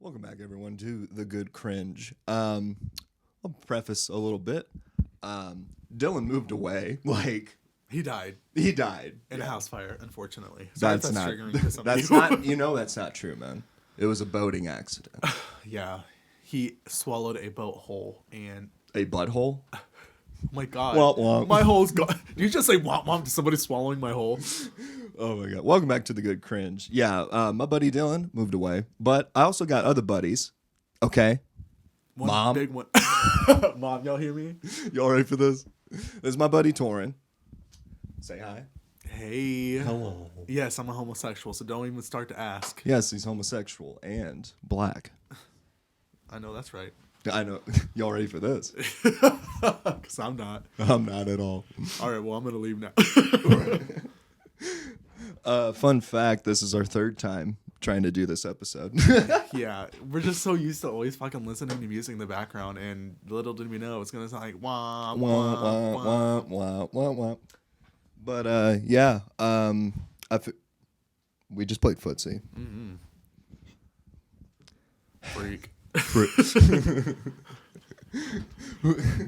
Welcome back, everyone, to the Good Cringe. I'll preface a little bit. Dylan moved away. He died He died in a house fire, unfortunately. Sorry That's if not. triggering to some That's of you. not. You know, that's not true, man. It was a boating accident. Yeah, he swallowed a boat hole, and A butthole. oh my god, Womp womp. my hole's gone. Did you just say womp womp to somebody swallowing my hole? Oh my god. Welcome back to the Good Cringe. Yeah, my buddy Dylan moved away, but I also got other buddies. Okay, One Mom? big one. Mom, y'all hear me? you all ready for this? This is my buddy Torin. Say hi. Hey. Hello. Yes, I'm a homosexual, so don't even start to ask. Yes, he's homosexual and black. I know that's right. I know. Y'all ready for this? Because I'm not. I'm not at all. All right, well, I'm going to leave now. Fun fact, this is our third time trying to do this episode. Yeah, we're just so used to always fucking listening to music in the background, and little did we know it's going to sound like wah, wah, wah, wah, wah. wah, wah, wah. But, yeah, we just played footsie. Mm-hmm. Freak.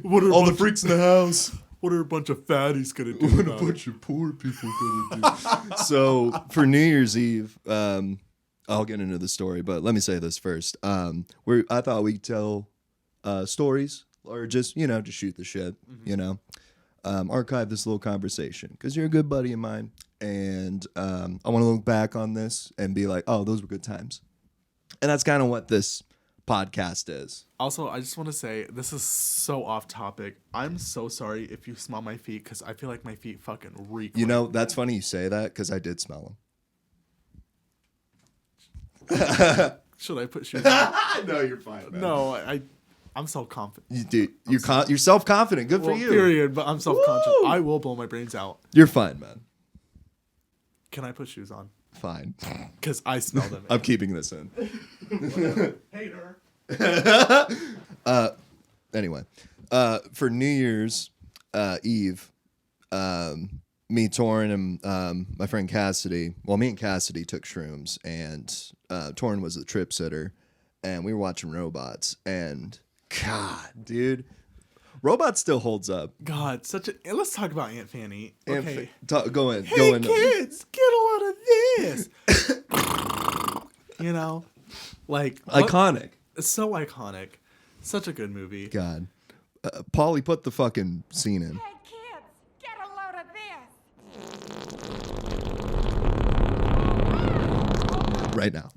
What are All the freaks in the house. What are a bunch of fatties gonna do? What a about it? bunch of poor people gonna do. So for New Year's Eve, I'll get into the story, but let me say this first. I thought we'd tell stories or just shoot the shit, archive this little conversation because you're a good buddy of mine, and I want to look back on this and be like, oh, those were good times, and that's kind of what this podcast is. Also, I just want to say this is so off topic. I'm so sorry if you smell my feet because I feel like my feet fucking reek. That's funny you say that because I did smell them. Should I put shoes on? No, you're fine, man. No, I'm self confident. You're self confident. Good for you. Period. But I'm self conscious. Woo! I will blow my brains out. You're fine, man. Can I put shoes on? Fine. Because I smell them. I'm keeping this in. Hater. Anyway, for New Year's Eve, me, Torin, and my friend Cassidy. Well, me and Cassidy took shrooms, and Torin was the trip sitter, and we were watching Robots. And God, dude, Robots still holds up. God, let's talk about Aunt Fanny. Okay. Go in. Hey Go in. kids, get a load of this. Iconic. It's so iconic. Such a good movie. God, Paulie, put the fucking scene in Hey kids, get a load of this. right now.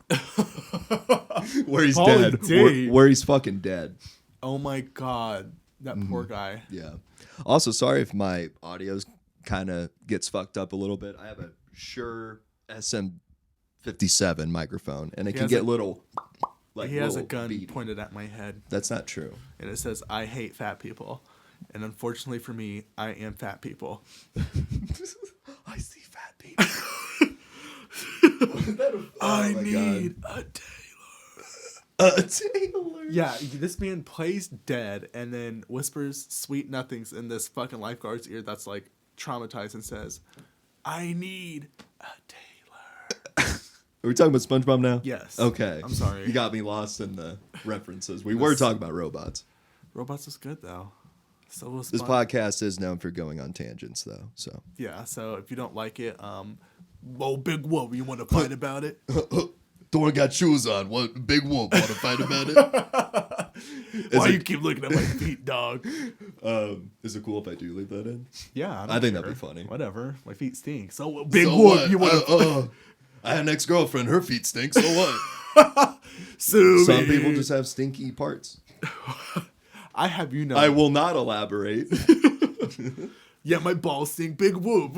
Where he's Paulie dead. D. Where he's fucking dead. Oh my god, that poor guy. Yeah. Also, sorry if my audio kind of gets fucked up a little bit. I have a Shure SM57 microphone, and it can get little. He has a little gun beady. pointed at my head, That's not true. and it says, "I hate fat people." And unfortunately for me, I am fat people. I see fat people. I need a Taylor. Yeah, this man plays dead and then whispers sweet nothings in this fucking lifeguard's ear that's like traumatized and says, "I need a Taylor." Are we talking about SpongeBob now? Yes. Okay. I'm sorry. You got me lost in the references. We were talking about robots. Robots was good though. So was This podcast is known for going on tangents, though. So Yeah, so if you don't like it, big whoop, you want to fight about it? Thor got shoes on. What big whoop? Want to fight about it? Why you keep looking at my feet, dog? Is it cool if I do leave that in? Yeah, I think that'd be funny. Whatever, my feet stink. So big So whoop, what? you want to? I had an ex-girlfriend. Her feet stink. So what? Sue Some me. people just have stinky parts. I have you know. I will not elaborate. Yeah, my balls stink. Big whoop.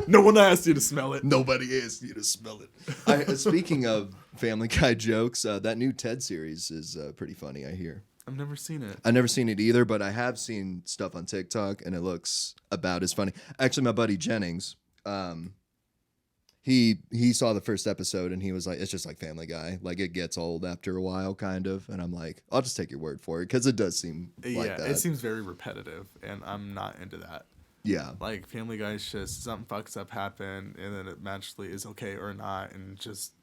No one asked you to smell it. Nobody asked you to smell it. Speaking of Family Guy jokes, that new Ted series is pretty funny, I hear. I've never seen it. I've never seen it either, but I have seen stuff on TikTok, and it looks about as funny. Actually, my buddy Jennings, he saw the first episode, and he was like, it's just like Family Guy. Like, it gets old after a while, kind of. And I'm like, I'll just take your word for it, because it does seem like that. It seems very repetitive, and I'm not into that. Yeah. Like, Family Guy's just something fucks up happen, and then it magically is okay or not, and just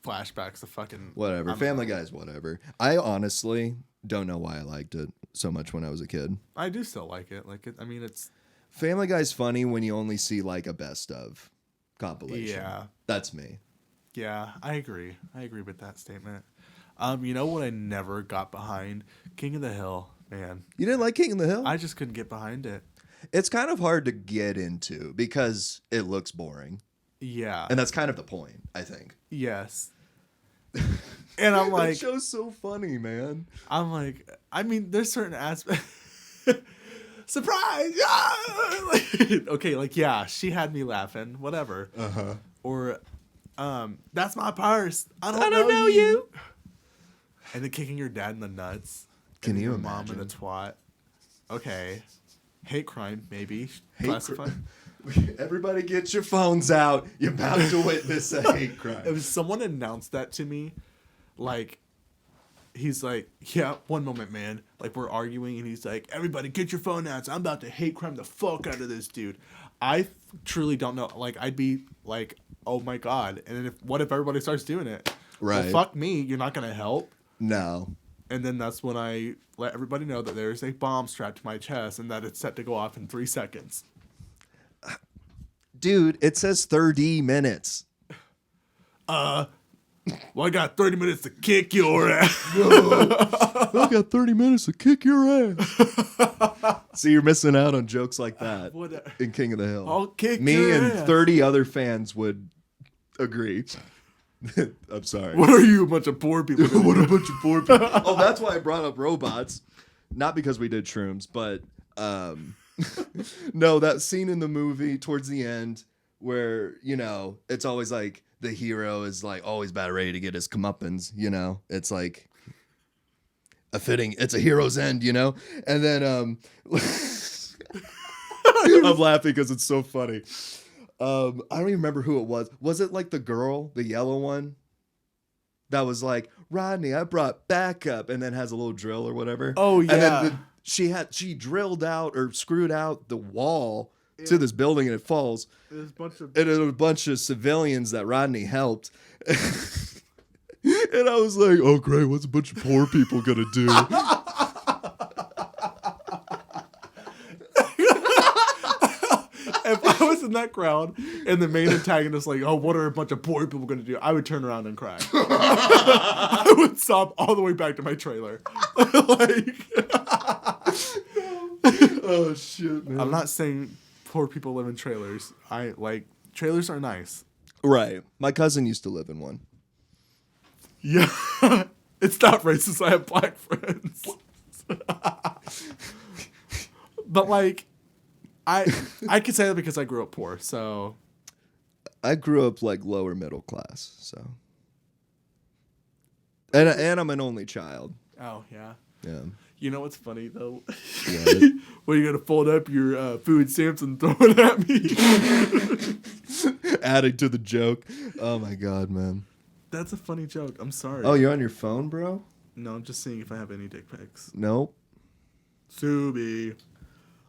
flashbacks of fucking Whatever. Family Guy's whatever. I honestly don't know why I liked it so much when I was a kid. I do still like it. Like it. I mean, it's Family Guy's funny when you only see like a best of compilation. Yeah. That's me. Yeah, I agree. I agree with that statement. You know what I never got behind? King of the Hill, man. You didn't like King of the Hill? I just couldn't get behind it. It's kind of hard to get into because it looks boring. Yeah. And that's kind of the point, I think. Yes. And I'm like, that show's so funny, man. I'm like, I mean, there's certain aspects. Surprise! Yeah! Like, okay, like, yeah, she had me laughing, whatever. Uh-huh. Or, that's my purse. I don't know you. And then kicking your dad in the nuts. Can and you your imagine? mom in the twat. Okay. Hate crime, maybe. Hate Classified. Everybody get your phones out. You're about to witness a hate crime. If someone announced that to me, like, he's like, yeah, one moment, man. Like, we're arguing, and he's like, everybody get your phone out. I'm about to hate crime the fuck out of this dude. I truly don't know. Like, I'd be like, oh my God. And then what if everybody starts doing it? Right. Well, fuck me. You're not going to help. No. And then that's when I let everybody know that there's a bomb strapped to my chest and that it's set to go off in 3 seconds. Dude, it says 30 minutes. Well, I got 30 minutes to kick your ass. I got 30 minutes to kick your ass. See, you're missing out on jokes like that in King of the Hill. I'll kick Me your and ass. 30 other fans would agree. I'm sorry. What are you, a bunch of poor people? What a bunch of poor people. Oh, that's why I brought up robots. Not because we did shrooms, but no, that scene in the movie towards the end where, you know, it's always like the hero is like always about ready to get his comeuppance, you know? It's like it's a hero's end, you know? And then I'm laughing because it's so funny. I don't even remember who it was. Was it like the girl, the yellow one? That was like, Rodney, I brought backup, and then has a little drill or whatever. Oh, yeah. And then she drilled out or screwed out the wall to this building, and it falls. There's And it was a bunch of civilians that Rodney helped. And I was like, oh, great, what's a bunch of poor people gonna do? If I was in that crowd and the main antagonist like, oh, what are a bunch of poor people going to do? I would turn around and cry. I would sob all the way back to my trailer. Like, Oh, shit, man. I'm not saying poor people live in trailers. Trailers are nice. Right. My cousin used to live in one. Yeah. It's not racist. I have black friends. But like, I can say that because I grew up poor, so. I grew up like lower middle class, so. And I'm an only child. Oh, yeah. Yeah. You know what's funny, though? Yeah. Well, you got to fold up your food stamps and throw it at me. Adding to the joke. Oh, my God, man. That's a funny joke. I'm sorry. Oh, you're on your phone, bro? No, I'm just seeing if I have any dick pics. Nope. Subi.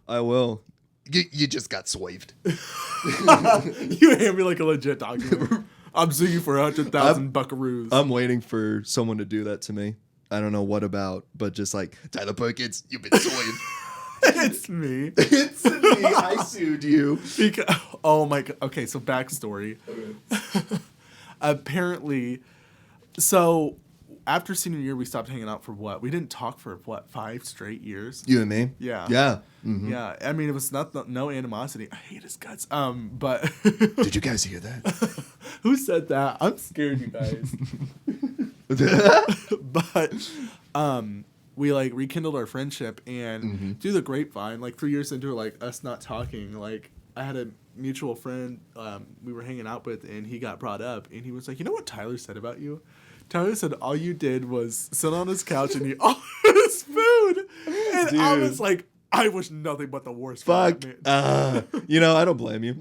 I will. You just got swaved. You hand me like a legit document. I'm suing you for 100,000 buckaroos. I'm waiting for someone to do that to me. I don't know what about, but just like, Tyler Perkins, you've been swaved. It's me. It's me. I sued you. Oh my God. Okay, so backstory. Okay. Apparently, so after senior year, we stopped hanging out for what? We didn't talk for what, 5 straight years? You and me? Yeah. Yeah. Mm-hmm. Yeah. I mean, it was no animosity. I hate his guts. But Did you guys hear that? who said that? I'm scared, you guys. But we like rekindled our friendship, and through the grapevine, like 3 years into like us not talking, like I had a mutual friend we were hanging out with, and he got brought up, and he was like, you know what Tyler said about you? Tyler said all you did was sit on his couch and eat all his food. And Dude. I was like, I wish nothing but the worst for Fuck. that man. You know, I don't blame you.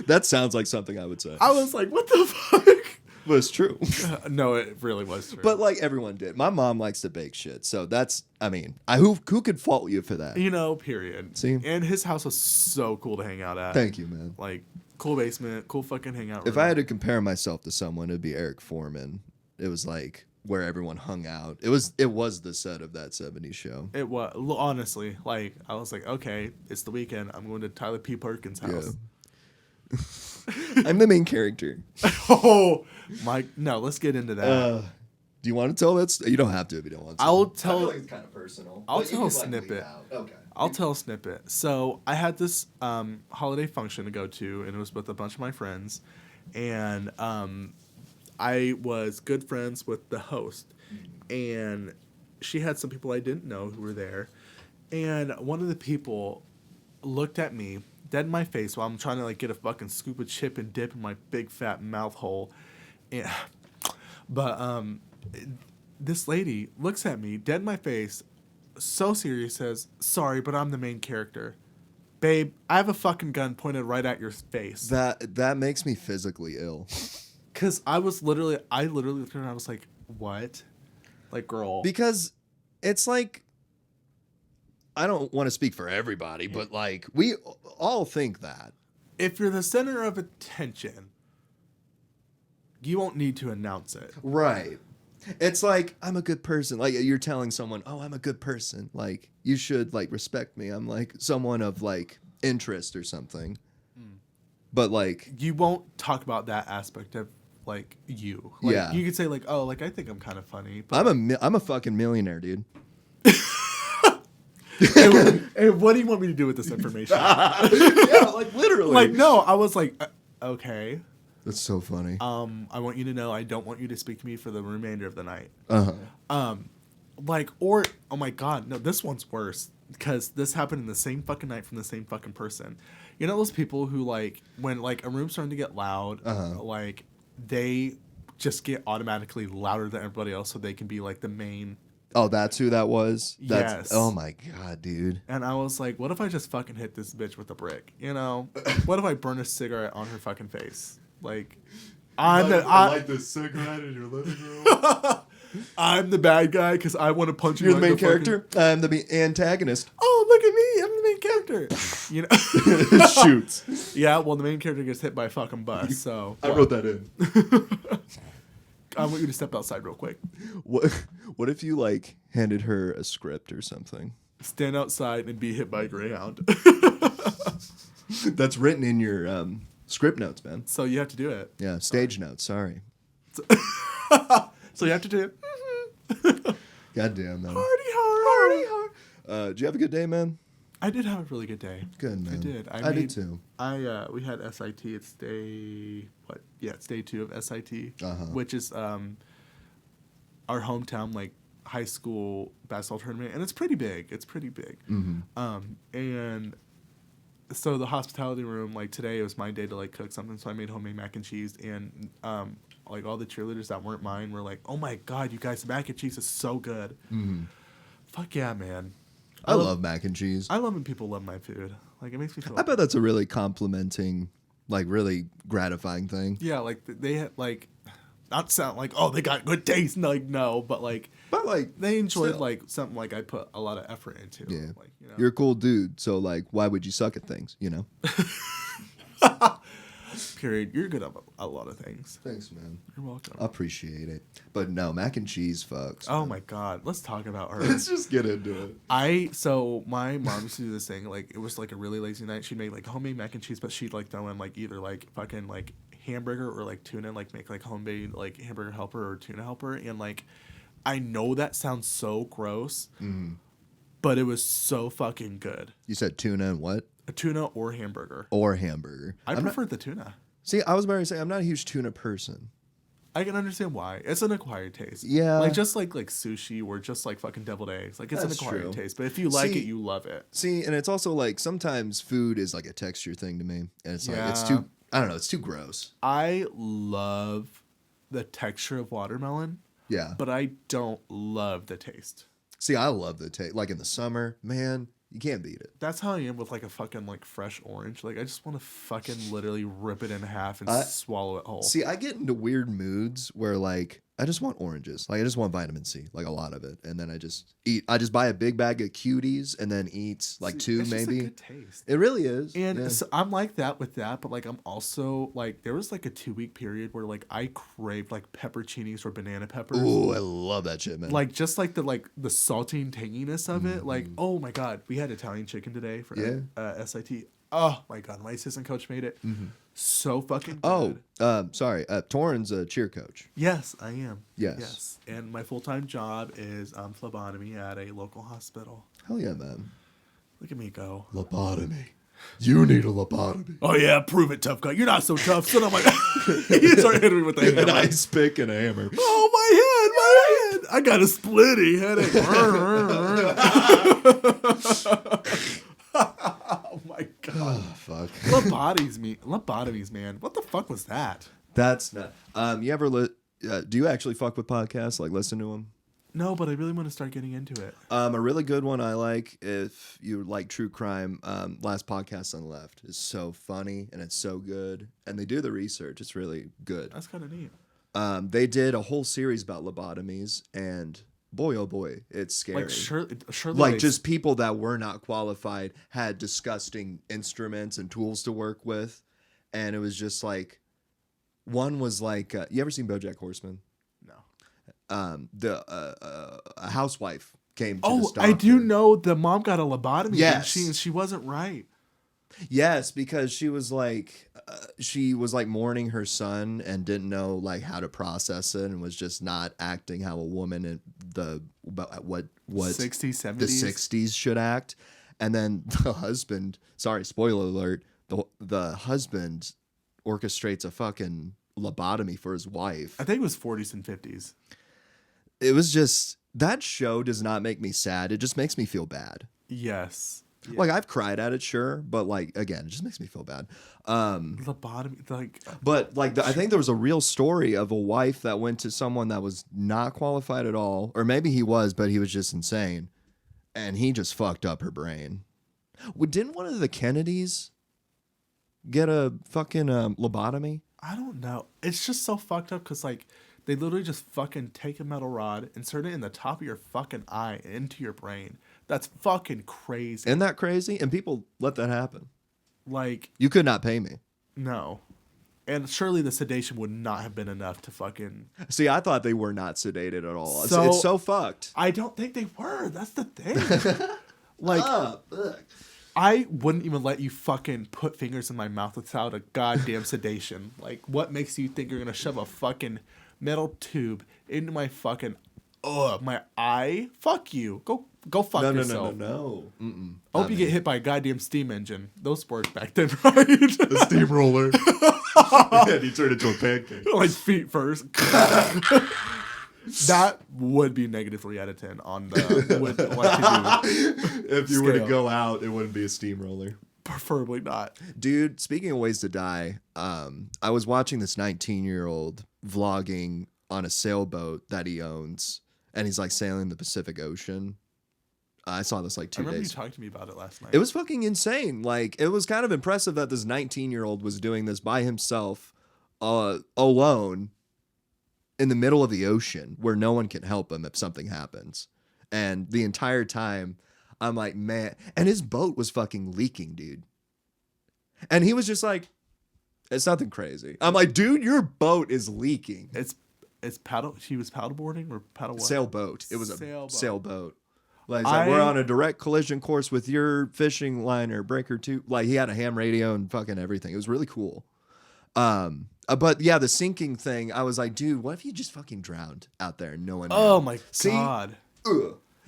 That sounds like something I would say. I was like, what the fuck? But it's true. No, it really was true. But like everyone did. My mom likes to bake shit. So that's, I mean, who could fault you for that? you know, period. See? And his house was so cool to hang out at. Thank you, man. Like, Cool basement, cool fucking hangout room. If I had to compare myself to someone, it'd be Eric Foreman. It was like where everyone hung out. It was the set of that 70s show. It was, honestly, like, I was like, okay, it's the weekend. I'm going to Tyler P. Perkins' house. Yeah. I'm the main character. Oh, Mike, no, let's get into that. Do you want to tell that? You don't have to if you don't want to. I'll I tell. feel like it's kind of personal. I'll but you tell a can, like, leave snippet. it out. Okay. I'll tell a snippet. So I had this holiday function to go to, and it was with a bunch of my friends, and I was good friends with the host, and she had some people I didn't know who were there, and one of the people looked at me dead in my face while I'm trying to like get a fucking scoop of chip and dip in my big fat mouth hole, and this lady looks at me dead in my face, so serious, says, "Sorry, but I'm the main character." Babe, I have a fucking gun pointed right at your face. That makes me physically ill. Cause I literally looked at her and I was like, what? Like, girl. Because it's like, I don't want to speak for everybody, but like we all think that. If you're the center of attention, you won't need to announce it. Right. It's like, I'm a good person. Like, you're telling someone, oh, I'm a good person. Like, you should, like, respect me. I'm, like, someone of, like, interest or something. But, like... You won't talk about that aspect of, like, you. Like, yeah. You could say, like, oh, like, I think I'm kind of funny. But I'm a fucking millionaire, dude. and what do you want me to do with this information? Yeah, like, literally. Like, no, I was like, okay. That's so funny. I want you to know I don't want you to speak to me for the remainder of the night. Uh-huh. Oh my God, no, this one's worse because this happened in the same fucking night from the same fucking person. You know those people who like when like a room's starting to get loud, like they just get automatically louder than everybody else so they can be like the main. Oh, that's who that was? Yes. Oh my God, dude. And I was like, what if I just fucking hit this bitch with a brick? You know, what if I burn a cigarette on her fucking face? Like, I light the cigarette in your living room. I'm the bad guy because I want to punch you. You're the right main character. I'm the antagonist. Oh, look at me! I'm the main character. You know. Shoots. Yeah. Well, the main character gets hit by a fucking bus. So I wrote that in. I want you to step outside real quick. What if you like handed her a script or something? Stand outside and be hit by a Greyhound. That's written in your script notes, man. So you have to do it. Yeah, stage notes. Sorry. So you have to do it. Goddamn, man. Party hard. Did you have a good day, man? I did have a really good day. Good, man. I did. I did too. We had SIT. It's day what? Yeah, it's day 2 of SIT, which is our hometown like high school basketball tournament, and it's pretty big. And so the hospitality room, like today, it was my day to like cook something, so I made homemade mac and cheese, and like all the cheerleaders that weren't mine were like, "Oh my God, you guys, mac and cheese is so good." Fuck yeah, man. I love mac and cheese. I love when people love my food. Like, it makes me feel... I bet that's a really complimenting, like, really gratifying thing. Yeah, like, they had, like... Not sound like, oh, they got good taste. Like, no, but, like... They enjoyed, still. like, something, like, I put a lot of effort into. Yeah. Like, you know? You're a cool dude, so, like, why would you suck at things, you know? Period. You're good at a lot of things. Thanks, man. You're welcome. I appreciate it. But no, mac and cheese fucks. Oh, my God. Let's talk about her. Let's just get into it. So my mom used to do this thing, like, it was, like, a really lazy night. She'd make, like, homemade mac and cheese, but she'd, like, throw in, like, either, like, fucking, like, hamburger or, like, tuna, like, make, like, homemade, like, hamburger helper or tuna helper. And, like, I know that sounds so gross, but it was so fucking good. You said tuna and what? A tuna or hamburger. Or hamburger. I prefer the tuna. See, I was about to say, I'm not a huge tuna person. I can understand why. It's an acquired taste. Yeah. Like, just like sushi or just like fucking deviled eggs. Like, it's That's an acquired true. taste. But if you like it, you love it. See, and it's also like sometimes food is like a texture thing to me. And it's like, it's too, I don't know, it's too gross. I love the texture of watermelon. Yeah. But I don't love the taste. See, I love the taste. Like in the summer, man, you can't beat it. That's how I am with like a fucking like fresh orange. Like I just want to fucking literally rip it in half and swallow it whole. See, I get into weird moods where like I just want oranges. Like I just want vitamin C, like a lot of it, and then I just buy a big bag of cuties and then eat like two it's maybe. Just a good taste. It really is. And so I'm like that with that, but like I'm also like there was like a 2-week period where like I craved like pepperoncinis or banana peppers. Ooh, I love that shit, man. Like just like the salty and tanginess of it. Like oh my god, we had Italian chicken today for SIT. Oh my god, my assistant coach made it so fucking good. Sorry, Torin's a cheer coach. Yes, I am. Yes. And my full-time job is phlebotomy at a local hospital. Hell yeah, man. Look at me go. Lobotomy. You need a lobotomy. Oh yeah, prove it, tough guy. You're not so tough. Son of my. He started hitting me with the hammer. An ice pick and a hammer. Oh my head. I got a splitty headache. Oh my god. Oh fuck. Lobotomies, man. What the fuck was that? That's not. You ever do you actually fuck with podcasts? Like listen to them? No, but I really want to start getting into it. A really good one I like, if you like true crime, Last Podcast on the Left is so funny and it's so good, and they do the research. It's really good. That's kind of neat. They did a whole series about lobotomies, and boy, oh boy, it's scary. Like surely like just people that were not qualified had disgusting instruments and tools to work with, and it was just like, one was like, you ever seen BoJack Horseman? No. A housewife came to this doctor. I do know the mom got a lobotomy. Yes. And she wasn't right. Yes, because she was like mourning her son and didn't know like how to process it, and was just not acting how a woman in what 60s, 70s. the 60s should act. And then the husband, sorry, spoiler alert, the husband orchestrates a fucking lobotomy for his wife. I think it was 40s and 50s. It was just, that show does not make me sad. It just makes me feel bad. Yes. Yeah. Like I've cried at it, sure, but like again, it just makes me feel bad. Lobotomy, like. But like, I think there was a real story of a wife that went to someone that was not qualified at all, or maybe he was, but he was just insane, and he just fucked up her brain. Didn't one of the Kennedys get a fucking lobotomy? I don't know. It's just so fucked up because like they literally just fucking take a metal rod, insert it in the top of your fucking eye into your brain. That's fucking crazy. Isn't that crazy? And people let that happen. Like, you could not pay me. No. And surely the sedation would not have been enough to fucking. See, I thought they were not sedated at all. So, it's so fucked. I don't think they were. That's the thing. Like, I wouldn't even let you fucking put fingers in my mouth without a goddamn sedation. Like, what makes you think you're gonna shove a fucking metal tube into my fucking my eye? Fuck you. Go fuck yourself. No. I hope you get hit by a goddamn steam engine. Those worked back then, right? The steamroller. And he turned into a pancake. Like feet first. That would be negative 3 out of 10 on the what to do. If you were to go out, it wouldn't be a steamroller. Preferably not. Dude, speaking of ways to die, I was watching this 19-year-old vlogging on a sailboat that he owns, and he's like sailing the Pacific Ocean. I saw this like 2 days. I remember you talked to me about it last night. It was fucking insane. Like, it was kind of impressive that this 19-year-old was doing this by himself, alone, in the middle of the ocean, where no one can help him if something happens. And the entire time, I'm like, man. And his boat was fucking leaking, dude. And he was just like, it's nothing crazy. I'm like, dude, your boat is leaking. It's paddle. She was paddleboarding or paddle what? Sailboat. It was a sailboat. Like, we're on a direct collision course with your fishing liner, breaker 2. Like, he had a ham radio and fucking everything. It was really cool. But yeah, the sinking thing, I was like, dude, what if you just fucking drowned out there and no one knew? Oh my God.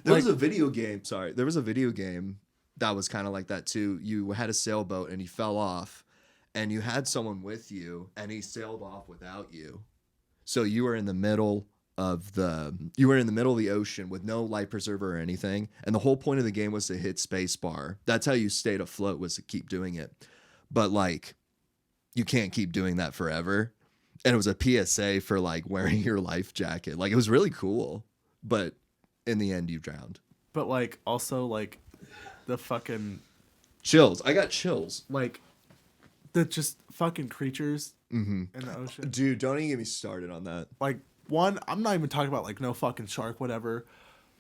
There was a video game. Sorry. There was a video game that was kind of like that too. You had a sailboat and he fell off, and you had someone with you and he sailed off without you. So you were in the middle of the ocean with no life preserver or anything. And the whole point of the game was to hit space bar. That's how you stayed afloat, was to keep doing it. But like, you can't keep doing that forever. And it was a PSA for like wearing your life jacket. Like, it was really cool, but in the end you drowned. But like, also like the fucking chills. I got chills. Like the just fucking creatures in the ocean. Dude, don't even get me started on that. Like one, I'm not even talking about like no fucking shark, whatever.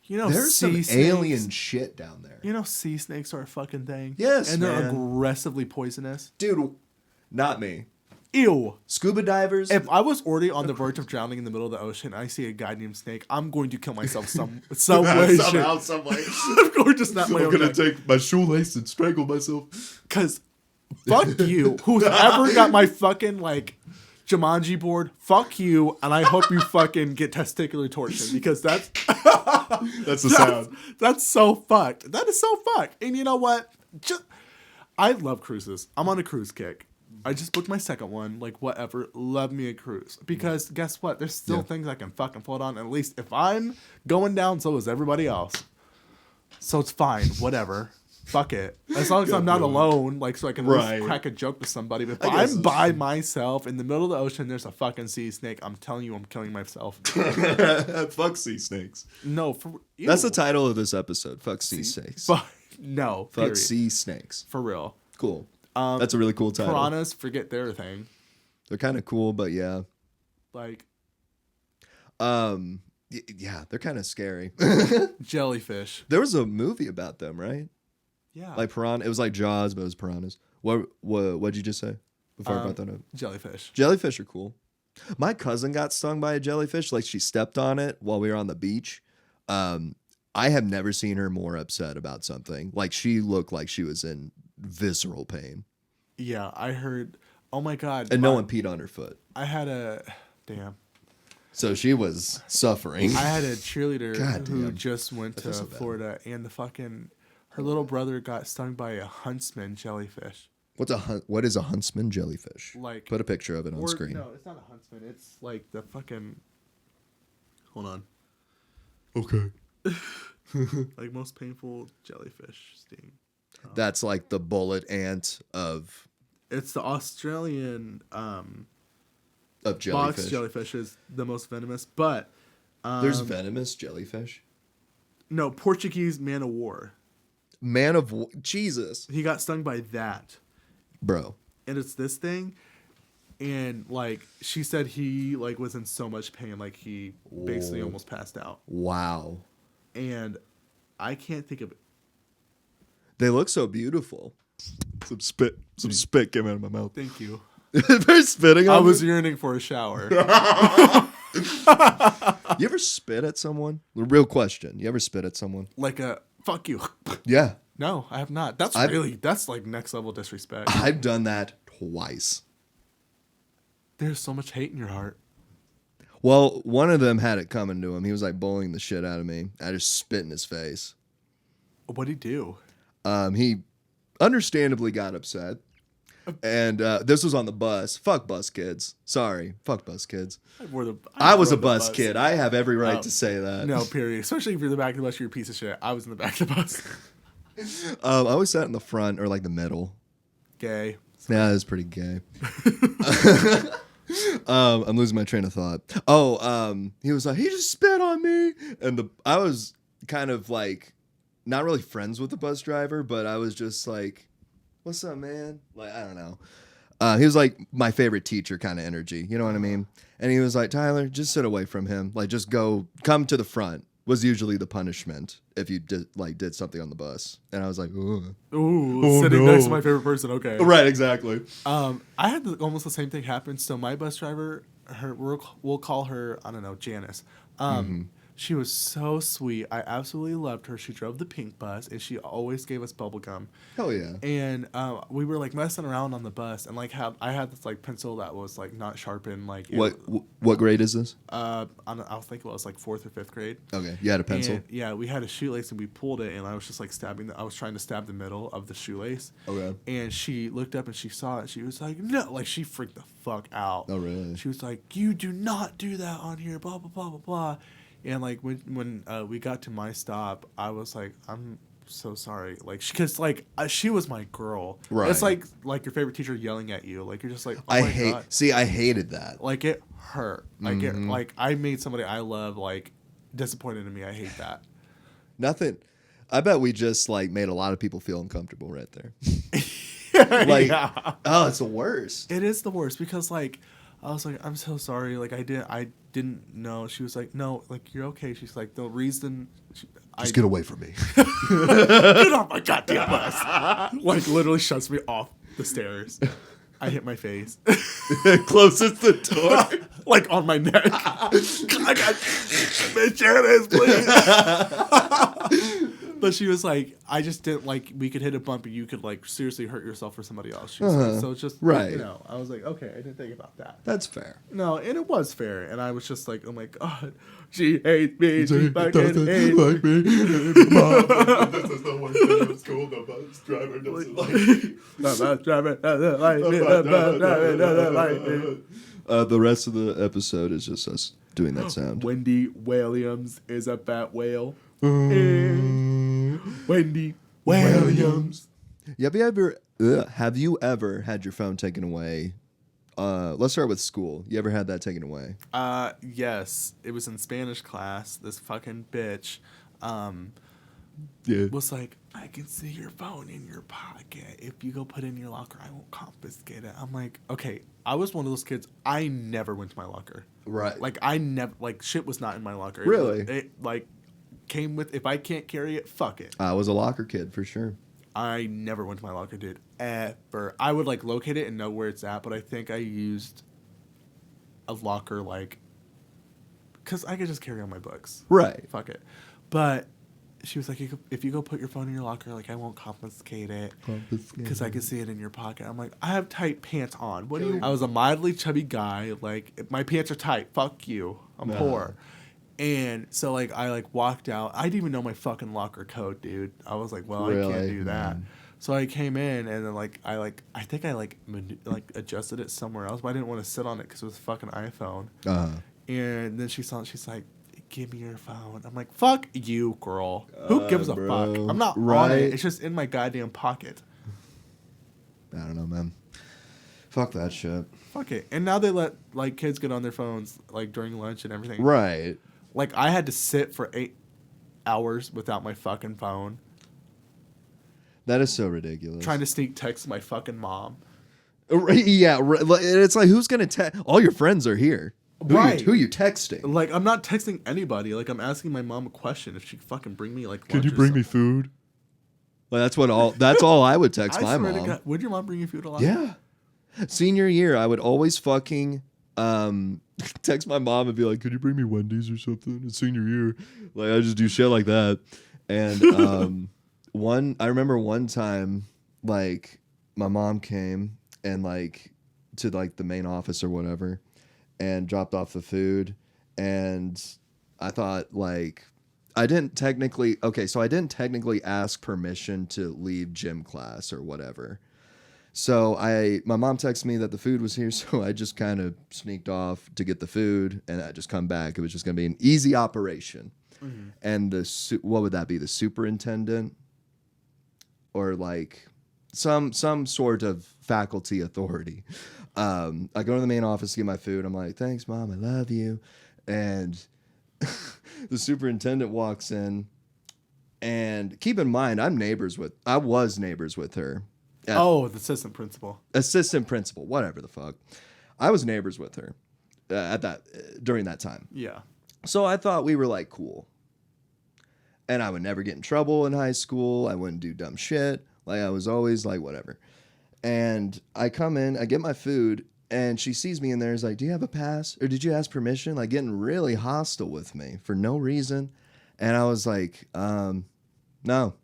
You know, There's some sea snakes, alien shit down there. You know, sea snakes are a fucking thing. Yes, and they're man. aggressively poisonous. Dude, not me. Ew. Scuba divers. If I was already on the verge of drowning in the middle of the ocean, and I see a guy named Snake, I'm going to kill myself some way. Somehow, some way. I'm going to snap my I'm own gonna neck. take my shoelace and strangle myself. Because fuck you. Who's ever got my fucking, like, Jumanji board, fuck you, and I hope you fucking get testicular torsion, because that's... That's the sound. That's so fucked. That is so fucked. And you know what? I love cruises. I'm on a cruise kick. I just booked my second one. Like, whatever. Love me a cruise. Because guess what? There's still things I can fucking float on. At least if I'm going down, so is everybody else. So it's fine. Whatever. Fuck it. As long as I'm not alone, like, so I can at least crack a joke with somebody. But if I'm by myself in the middle of the ocean, there's a fucking sea snake. I'm telling you, I'm killing myself. Fuck sea snakes. No. That's the title of this episode. Fuck sea snakes. No. Fuck Period. sea snakes. For real. Cool. That's a really cool title. Piranhas, forget their thing. They're kind of cool, but yeah. Like, yeah, they're kind of scary. jellyfish. There was a movie about them, right? Yeah. Like piranha. It was like Jaws, but it was piranhas. What'd you just say before I brought that up? Jellyfish. Jellyfish are cool. My cousin got stung by a jellyfish. Like she stepped on it while we were on the beach. I have never seen her more upset about something. Like she looked like she was in visceral pain. Yeah, I heard. Oh my god. And no one peed on her foot. I had a damn. So she was suffering. I had a cheerleader who damn. just went to so bad. Florida, and her little brother got stung by a huntsman jellyfish. What is a huntsman jellyfish? Like, put a picture of it on screen. No, it's not a huntsman. It's like the fucking. Hold on. Okay. Like most painful jellyfish sting. That's like the bullet ant of It's the Australian jellyfish. box jellyfish is the most venomous, but There's venomous jellyfish. no, Portuguese man of war. Man of Jesus, He got stung by that, bro. and it's this thing, and like she said, he like was in so much pain, like he basically almost passed out. Wow. And I can't think of it. They look so beautiful. Some spit came out of my mouth. Thank you. They're spitting on I was me? yearning for a shower. You ever spit at someone? The real question. You ever spit at someone? Like a fuck you. Yeah. No, I have not. That's like next level disrespect. I've done that twice. There's so much hate in your heart. Well, one of them had it coming to him. He was like bullying the shit out of me. I just spit in his face. What'd he do? He understandably got upset. And this was on the bus. Fuck bus kids. Sorry. Fuck bus kids. I was a bus kid. I have every right to say that. No, period. Especially if you're in the back of the bus, you're a piece of shit. I was in the back of the bus. I always sat in the front or like the middle. Gay. Yeah, it was pretty gay. I'm losing my train of thought. He was like, he just spit on me. And I was kind of like, not really friends with the bus driver, but I was just like, what's up, man? Like, I don't know. He was like my favorite teacher kind of energy. You know what I mean? And he was like, Tyler, just sit away from him. Like, just come to the front was usually the punishment if you did something on the bus. And I was like, ugh. Ooh, sitting next to my favorite person. Okay. Right, exactly. I had almost the same thing happen. So my bus driver, we'll call her, I don't know, Janice. She was so sweet. I absolutely loved her. She drove the pink bus, and she always gave us bubble gum. Hell yeah. And we were like messing around on the bus, and like I had this like pencil that was like not sharpened. Like what grade is this? I was thinking it was like 4th or 5th grade. Okay, you had a pencil. And, yeah, we had a shoelace, and we pulled it, and I was just like I was trying to stab the middle of the shoelace. Okay. And she looked up and she saw it. She was like, "No!" Like she freaked the fuck out. Oh really? She was like, "You do not do that on here." Blah blah blah blah blah. And like when we got to my stop, I was like, I'm so sorry, like because she was my girl. Right. It's like your favorite teacher yelling at you. Like you're just like, oh my God. I hated that. Like it hurt. Like it like I made somebody I love like disappointed in me. I hate that. Nothing. I bet we just like made a lot of people feel uncomfortable right there. Like oh, it's the worst. It is the worst because like I was like, I'm so sorry. Like, I didn't know. She was like, no, like, you're okay. She's like, the reason. Just get away from me. Get off my goddamn bus. Like, literally shuts me off the stairs. I hit my face. Closest the door. Like, on my neck. I got Miss Janice, please. But she was like, I just didn't, like, we could hit a bump and you could, like, seriously hurt yourself or somebody else. She was like, so it's just, right. You know, I was like, okay, I didn't think about that. That's fair. No, and it was fair. And I was just like, oh my God, she hates me. She fucking hates like me. Mom, this is the worst thing in school. The bus driver doesn't like me. The bus driver doesn't like me. The bus driver doesn't like me. The rest of the episode is just us doing that sound. Wendy Williams is a fat whale. Wendy Williams. Have you ever had your phone taken away? Let's start with school. You ever had that taken away? Yes. It was in Spanish class. This fucking bitch was like, I can see your phone in your pocket. If you go put it in your locker, I won't confiscate it. I'm like, okay. I was one of those kids. I never went to my locker. Right. Like, I never, like, shit was not in my locker. Really? It like, came with, if I can't carry it, fuck it. I was a locker kid for sure. I never went to my locker, dude. Ever. I would, like, locate it and know where it's at, but I think I used a locker, like, because I could just carry on my books. Right. Fuck it. But she was like, if you go put your phone in your locker, like, I won't confiscate it because I can see it in your pocket. I'm like, I have tight pants on. What do you? I was a mildly chubby guy. Like, my pants are tight. Fuck you. I'm poor. And so, like, I, like, walked out. I didn't even know my fucking locker code, dude. I was like, well, really? I can't do that. So I came in, and then, like, I think I adjusted it somewhere else, but I didn't want to sit on it because it was a fucking iPhone. And then she saw it. She's like, give me your phone. I'm like, fuck you, girl. Who gives a fuck? I'm not on it. It's just in my goddamn pocket. I don't know, man. Fuck that shit. Fuck it. And now they let, like, kids get on their phones, like, during lunch and everything. Right. Like, I had to sit for 8 hours without my fucking phone. That is so ridiculous. Trying to sneak text my fucking mom. Yeah, it's like, who's gonna text? All your friends are here. Who you texting? Like, I'm not texting anybody. Like, I'm asking my mom a question if she could fucking bring me, like, could you bring me food? Well, that's all I would text my mom. God, would your mom bring you food a lot? Yeah. Senior year, I would always fucking text my mom and be like, could you bring me Wendy's or something? It's senior year. Like, I just do shit like that. And I remember one time, like, my mom came and, like, to, like, the main office or whatever and dropped off the food. And I thought, like, I didn't technically ask permission to leave gym class or whatever. So my mom texted me that the food was here, so I just kind of sneaked off to get the food, and I just come back. It was just going to be an easy operation. Mm-hmm. And what would that be? The superintendent, or like some sort of faculty authority. I go to the main office to get my food. I'm like, thanks, Mom, I love you. And the superintendent walks in, and keep in mind, I was neighbors with her. The assistant principal, whatever the fuck. I was neighbors with her during that time. Yeah. So I thought we were, like, cool. And I would never get in trouble in high school. I wouldn't do dumb shit. Like, I was always like, whatever. And I come in, I get my food, and she sees me in there. Is like, do you have a pass? Or did you ask permission? Like, getting really hostile with me for no reason. And I was like, no.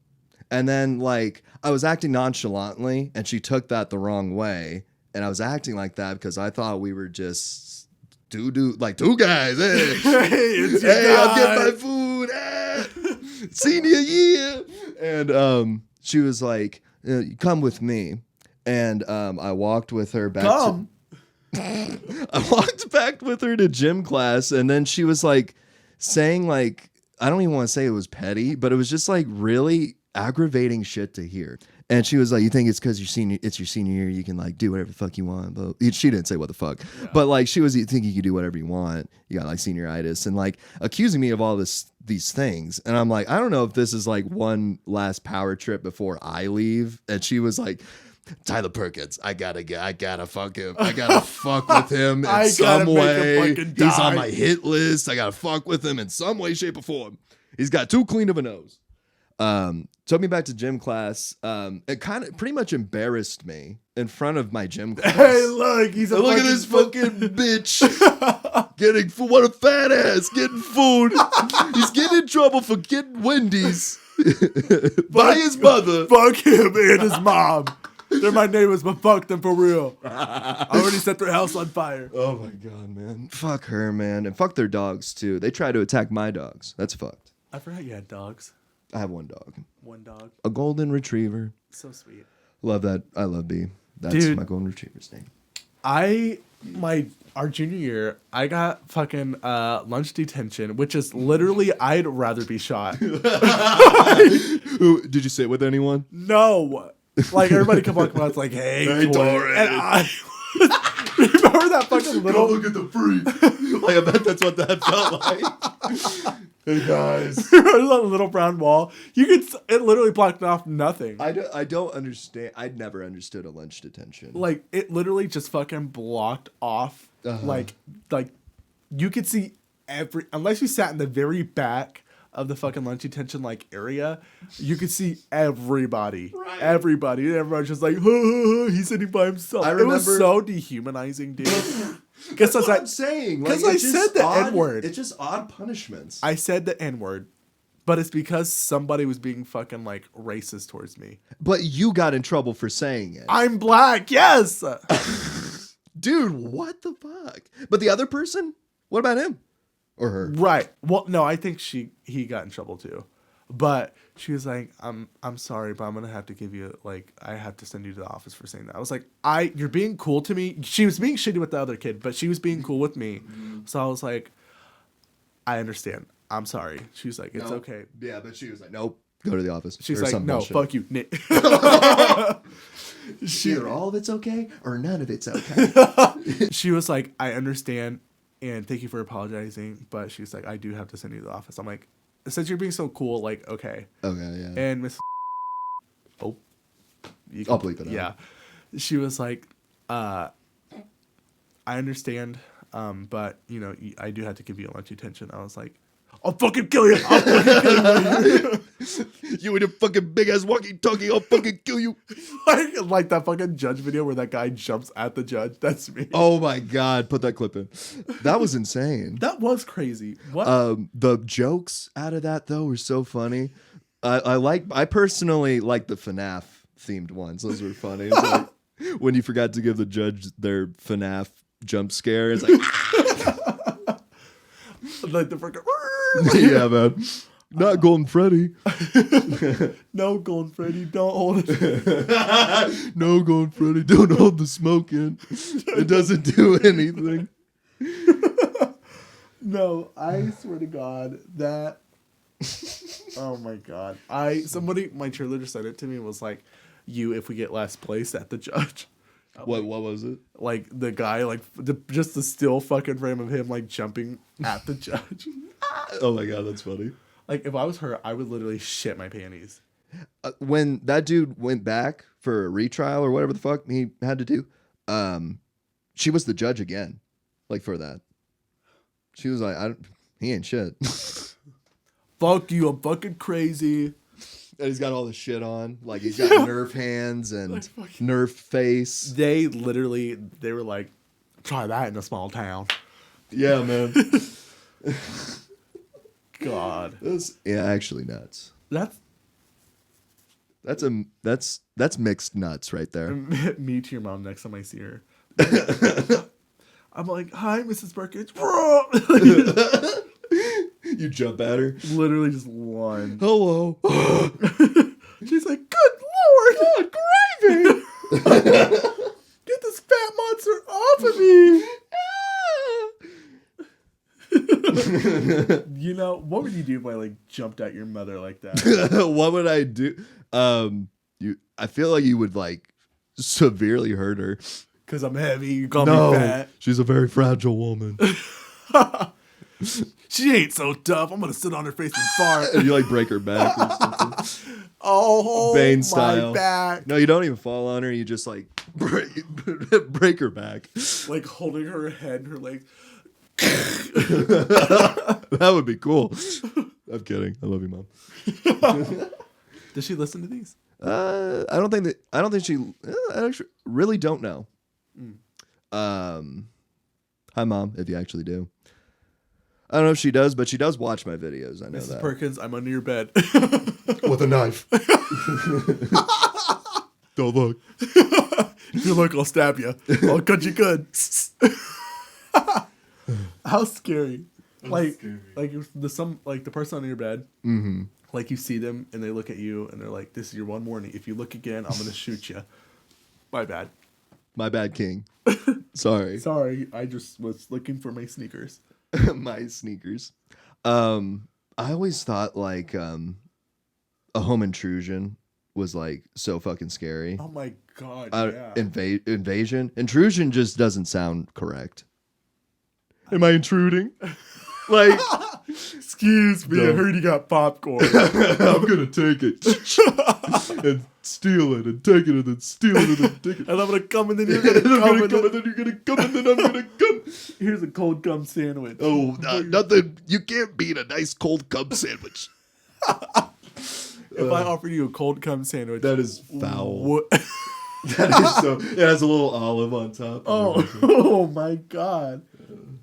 And then, like, I was acting nonchalantly, and she took that the wrong way. And I was acting like that because I thought we were just two guys. Hey, I'm getting my food. Senior year. And she was like, come with me. And I walked with her back. I walked back with her to gym class, and then she was like saying, like, I don't even want to say it was petty, but it was just like really aggravating shit to hear. And she was like, you think it's because it's your senior year, you can, like, do whatever the fuck you want. But she didn't say what the fuck. Yeah. But, like, you think you can do whatever you want. You got, like, senioritis, and, like, accusing me of all these things. And I'm like, I don't know if this is, like, one last power trip before I leave. And she was like, Tyler Perkins, I gotta fuck him. I gotta fuck with him in I some gotta make him way. fucking He's on die. my hit list. I gotta fuck with him in some way, shape, or form. He's got too clean of a nose. Took me back to gym class. It kind of pretty much embarrassed me in front of my gym class. Hey, look, he's a Look at this fucking bitch getting what a fat ass getting food. He's getting in trouble for getting Wendy's by his mother. Fuck him and his mom. They're my neighbors, but fuck them for real. I already set their house on fire. Oh my god, man! Fuck her, man, and fuck their dogs too. They try to attack my dogs. That's fucked. I forgot you had dogs. I have one dog, One dog. a golden retriever. So sweet. Love that. I love B. That's Dude. my golden retriever's name. Our junior year, I got fucking lunch detention, which is literally I'd rather be shot. Did you sit with anyone? No. Like everybody come up and I was like, hey, Torin. And I remember that fucking little look at the freak. Like I bet that's what that felt like. Hey guys. remember that little brown wall? It literally blocked off nothing. I don't understand. I'd never understood a lunch detention. Like it literally just fucking blocked off. Like you could see unless you sat in the very back of the fucking lunch detention like area, you could see everybody. Right. Everybody. And everyone's just like, he's sitting by himself. I It remember- was so dehumanizing, dude. That's what I'm saying. Like, 'cause I it's just said the odd- N-word. It's just odd punishments. I said the N-word, but it's because somebody was being fucking like racist towards me. But you got in trouble for saying it. I'm black, yes. Dude, what the fuck? But the other person? What about him? Or her? Right. Well, no, I think he got in trouble too. But she was like, I'm sorry, but I'm gonna have to give you I have to send you to the office for saying that. I was like, you're being cool to me. She was being shitty with the other kid, but she was being cool with me. So I was like, I understand. I'm sorry. She was like, it's Nope. okay. Yeah, but she was like, nope, go to the office. She's Or like, some no, bullshit. fuck you, Nick. Either all of it's okay or none of it's okay. She was like, I understand and thank you for apologizing, but she's like, I do have to send you to the office. I'm like, since you're being so cool, like, okay. Okay, yeah. And Miss you I'll bleep it out. Yeah. She was like, I understand, but, I do have to give you a lunch detention. I was like, I'll fucking kill you. I'll fucking kill you. You and your fucking big ass walkie-talkie, I'll fucking kill you. like that fucking judge video where that guy jumps at the judge. That's me. Oh my god, put that clip in. That was insane. That was crazy. What? The jokes out of that though were so funny. I personally like the FNAF themed ones. Those were funny. It's like when you forgot to give the judge their FNAF jump scare. It's like like the freaking. yeah, man. Not Golden Freddy. No, Golden Freddy, don't hold it. No, Golden Freddy, don't hold the smoke in. It doesn't do anything. No, I swear to God that. Oh my God! my cheerleader said it to me and was like, "You, if we get last place at the judge." What was it? Like the guy, just the still fucking frame of him like jumping at the judge. Oh my god, that's funny. Like if I was her, I would literally shit my panties. When that dude went back for a retrial or whatever the fuck he had to do, she was the judge again, like for that. She was like, he ain't shit. Fuck you! I'm fucking crazy. And he's got all the shit on, like he's got Nerf hands and Nerf face. They were like, try that in a small town. Yeah, man. God, actually nuts. That's mixed nuts right there. me to your mom next time I see her. I'm like, hi, Mrs. Perkins. You jump at her. Literally just one. Hello. She's like, good Lord, gravy. Get this fat monster off of me. What would you do if I jumped at your mother like that? What would I do? I feel like you would severely hurt her. Because I'm heavy, you call me fat. She's a very fragile woman. She ain't so tough. I'm gonna sit on her face and fart. And you like break her back or something. Oh, Bane my style. back. No, you don't even fall on her. You just like break her back. Like holding her head and her legs. That would be cool. I'm kidding. I love you, Mom. Does she listen to these? I don't think she. I actually really don't know. Hi, Mom, if you actually do. I don't know if she does, but she does watch my videos. I know Mrs. that. Perkins, I'm under your bed. With a knife. Don't look. If you look, I'll stab you. I'll cut you good. How scary. Like if the person under your bed, like you see them and they look at you and they're like, this is your one warning. If you look again, I'm going to shoot you. My bad. My bad, King. Sorry. Sorry, I just was looking for my sneakers. My sneakers. I always thought like a home intrusion was like so fucking scary. Oh my god, yeah. Invasion. Intrusion just doesn't sound correct. Am I intruding? Like, excuse me, I heard you got popcorn. I'm gonna take it and steal it and take it and then steal it and then take it. And I'm gonna come and then you're gonna come and then you're gonna come and then I'm gonna come. Here's a cold gum sandwich. Oh, nothing. You can't beat a nice cold cum sandwich. If I offered you a cold cum sandwich, That is foul. what? That is so. It has a little olive on top. Oh my god.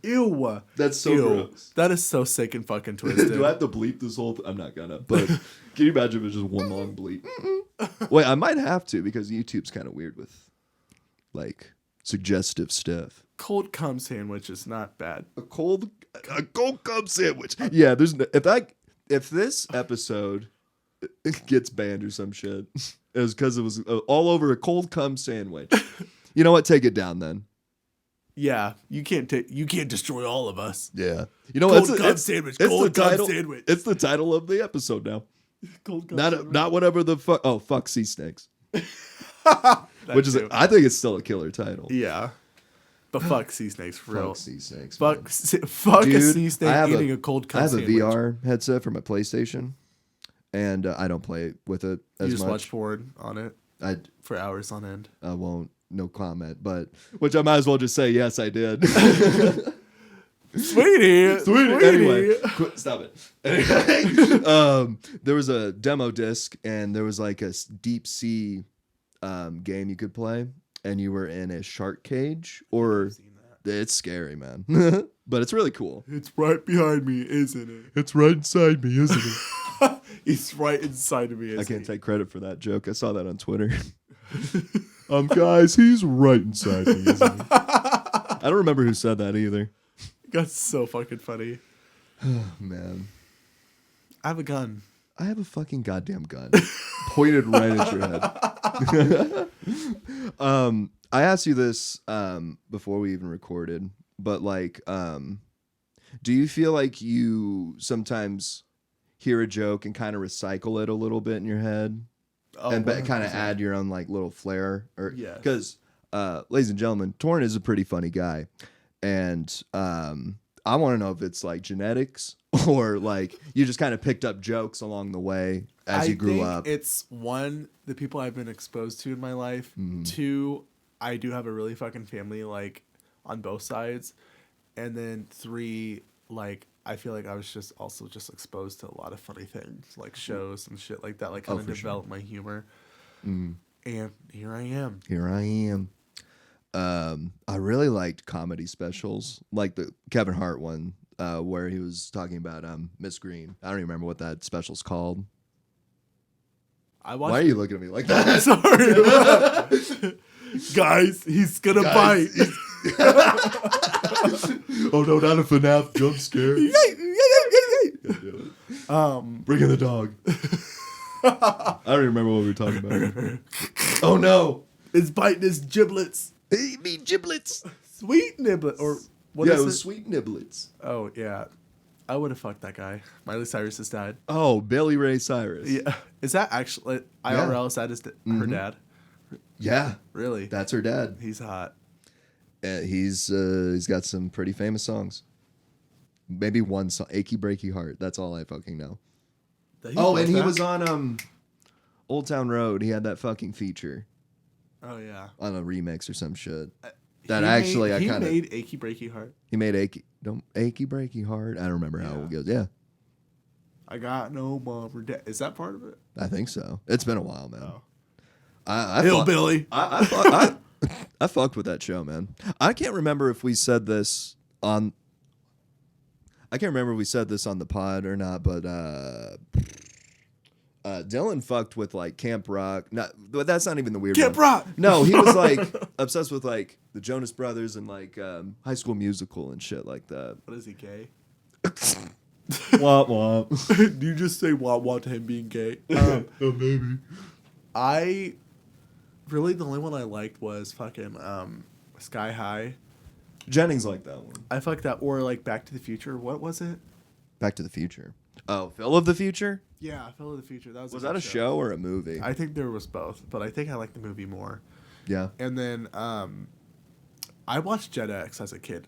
Ew. That's so gross. That is so sick and fucking twisted. Do I have to bleep this whole I'm not gonna, but can you imagine if it's just one long bleep? Wait, I might have to because YouTube's kind of weird with like suggestive stuff. Cold cum sandwich is not bad. A cold cum sandwich. Yeah, there's no, if this episode gets banned or some shit, it was because it was all over a cold cum sandwich. You know what? Take it down then. Yeah, you can't destroy all of us. Yeah, you know Cold what? cum sandwich. Cold cum sandwich. It's the title of the episode now. Cold cum sandwich. Not whatever the fuck. Oh, fuck sea snakes. Which is too. I think it's still a killer title. Yeah. But fuck sea snakes for real. Fuck sea snakes. Fuck Dude, a sea snake eating a cold cum sandwich. I have a VR headset for my PlayStation, and I don't play with it as much. You just watch porn on it I for hours on end. won't. No comment, but which I might as well just say yes, I did. Sweetie. Anyway, stop it. Anyway, there was a demo disc, and there was like a deep sea game you could play, and you were in a shark cage. Or it's scary, man, but it's really cool. It's right behind me, isn't it? It's right inside me, isn't it? It's right inside of me. Isn't I can't he? take credit for that joke. I saw that on Twitter. Guys, he's right inside me, isn't he? I don't remember who said that either. That's so fucking funny. Man. I have a gun. I have a fucking goddamn gun pointed right at your head. I asked you this before we even recorded, but like, do you feel like you sometimes hear a joke and kind of recycle it a little bit in your head? And kind of add your own like little flair, or because, ladies and gentlemen, Torin is a pretty funny guy, and I want to know if it's like genetics or like you just kind of picked up jokes along the way as you grew up. It's one, the people I've been exposed to in my life. Two, I do have a really fucking family like on both sides, and then three, like I feel like I was just also exposed to a lot of funny things, like shows and shit like that, like kind of developed my humor. And here I am. I really liked comedy specials, like the Kevin Hart one, where he was talking about Miss Green. I don't even remember what that special's called. Why are you looking at me like that? Sorry. Guys, he's gonna bite. Oh no, not a FNAF jump scare. Bring in the dog. I don't even remember what we were talking about. Oh no. It's biting his giblets. He mean giblets. Sweet niblet. Or what yeah, is it was sweet niblets. Oh, yeah. I would have fucked that guy. Miley Cyrus has died. Oh, Billy Ray Cyrus. Yeah. Is that actually IRL? Is that her dad? Yeah. Really? That's her dad. He's hot. He's got some pretty famous songs. Maybe one song, "Achy Breaky Heart." That's all I fucking know. That Oh, and he that? was on Old Town Road. He had that fucking feature Oh yeah. on a remix or some shit. He made Achy Breaky Heart. He made Achy Breaky Heart. I don't remember how it goes. Yeah, I got no mom or dad. Is that part of it? I think so. It's been a while, man. Oh. Hillbilly. I fucked with that show, man. I can't remember if we said this on. I can't remember if we said this on the pod or not, but Dylan fucked with like Camp Rock. But that's not even the weird Camp one. Rock. No, he was like obsessed with like the Jonas Brothers and like High School Musical and shit like that. What is he, gay? Womp womp. Did you just say wah wah to him being gay? Maybe. I really the only one I liked was fucking Sky High. Jennings liked that one. I fucked that, or like Back to the Future. What was it? Back to the Future. Oh, Phil of the Future? Yeah, Phil of the Future. That was Was good that a show or a movie? I think there was both, but I think I liked the movie more. Yeah. And then I watched Jet X as a kid.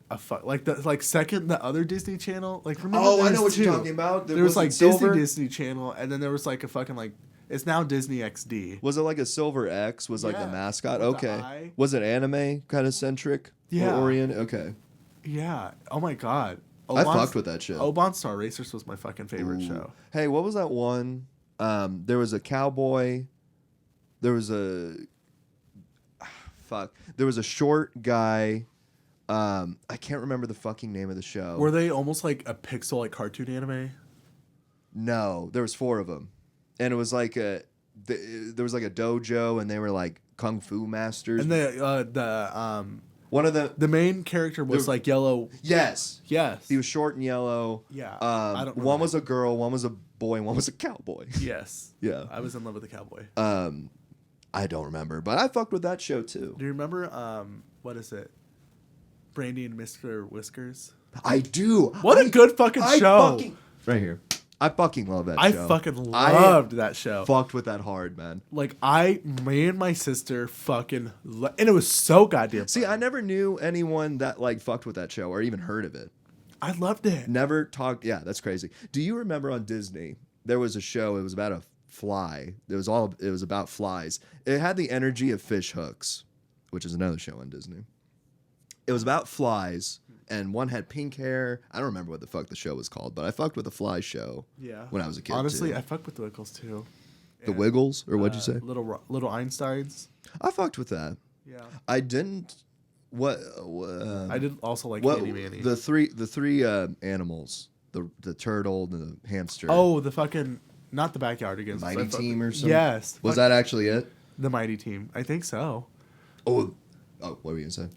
Second the other Disney Channel. Like remember? Oh, I there know was what you're two. talking about. There was like silver? Disney Channel, and then there was like a fucking like it's now Disney XD. Was it like a Silver X? Was like the Yeah, mascot? with the Okay. eye. Was it anime kind of centric? Yeah. Or oriented? Okay. Yeah. Oh my god. I fucked with that shit. Oban Star Racers was my fucking favorite Ooh. show. Hey, what was that one? There was a cowboy. There was a fuck. There was a short guy. I can't remember the fucking name of the show. Were they almost like a pixel like cartoon anime? No, there was 4 of them, and it was like there was like a dojo, and they were like kung fu masters. And one of the main character was like yellow. yes, Yes. he was short and yellow. Yeah. I don't remember one was that. a girl, one was a boy, and one was a cowboy. Yes. Yeah. I was in love with the cowboy. I don't remember, but I fucked with that show too. Do you remember what is it? Brandy and Mr. Whiskers? I do. What a good fucking show. Right here. I fucking love that show. I fucking loved that show. Fucked with that hard, man. Like me and my sister fucking and it was so goddamn See, funny. I never knew anyone that like fucked with that show or even heard of it. I loved it. Never talked. Yeah, that's crazy. Do you remember on Disney there was a show? It was about a fly. It was about flies. It had the energy of Fish Hooks, which is another show on Disney. It was about flies, and one had pink hair. I don't remember what the fuck the show was called, but I fucked with the fly show. Yeah. When I was a kid. Honestly, too. I fucked with the Wiggles too. The Wiggles, or what'd you say? Little Einsteins. I fucked with that. Yeah. I didn't. What? I did also like What? Handy Manny. The three animals. The turtle, the hamster. Oh, the fucking not the Backyardigans. Mighty Team or something. Yes. Was that actually it? the Mighty Team? I think so. Oh, what were you gonna say?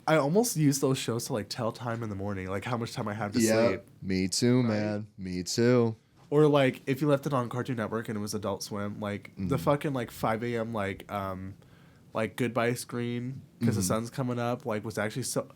I almost used those shows to like tell time in the morning, like how much time I had to sleep. Me too, Right? man. Me too. Or like if you left it on Cartoon Network and it was Adult Swim, like the fucking like 5 a.m. like goodbye screen because the sun's coming up, like was actually so.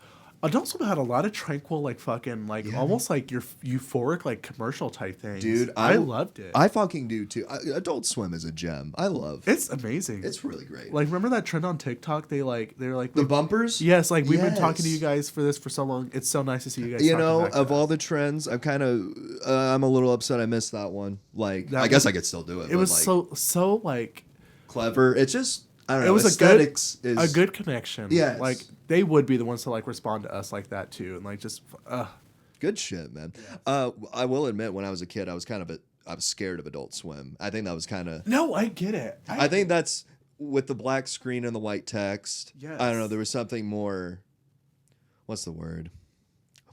Adult Swim had a lot of tranquil, like fucking, like almost like your euphoric, like commercial type things. Dude, I loved it. I fucking do too. Adult Swim is a gem. I love. It's amazing. It's really great. Like remember that trend on TikTok? They're like the bumpers. yes, like we've been Yes. talking to you guys for this for so long. It's so nice to see you guys. You talking know, back to of that. all the trends, I'm kind of, I'm a little upset I missed that one. Like, That I guess was- I could still do it. it but was like, so like clever. It's just, I don't know. it was aesthetics a good connection. Yes. like they would be the ones to like respond to us like that too, and like just good shit, man. I will admit, when I was a kid, I was scared of Adult Swim. I think that was kind of. no, I get it. I think that's with the black screen and the white text. Yes. I don't know. There was something more. What's the word?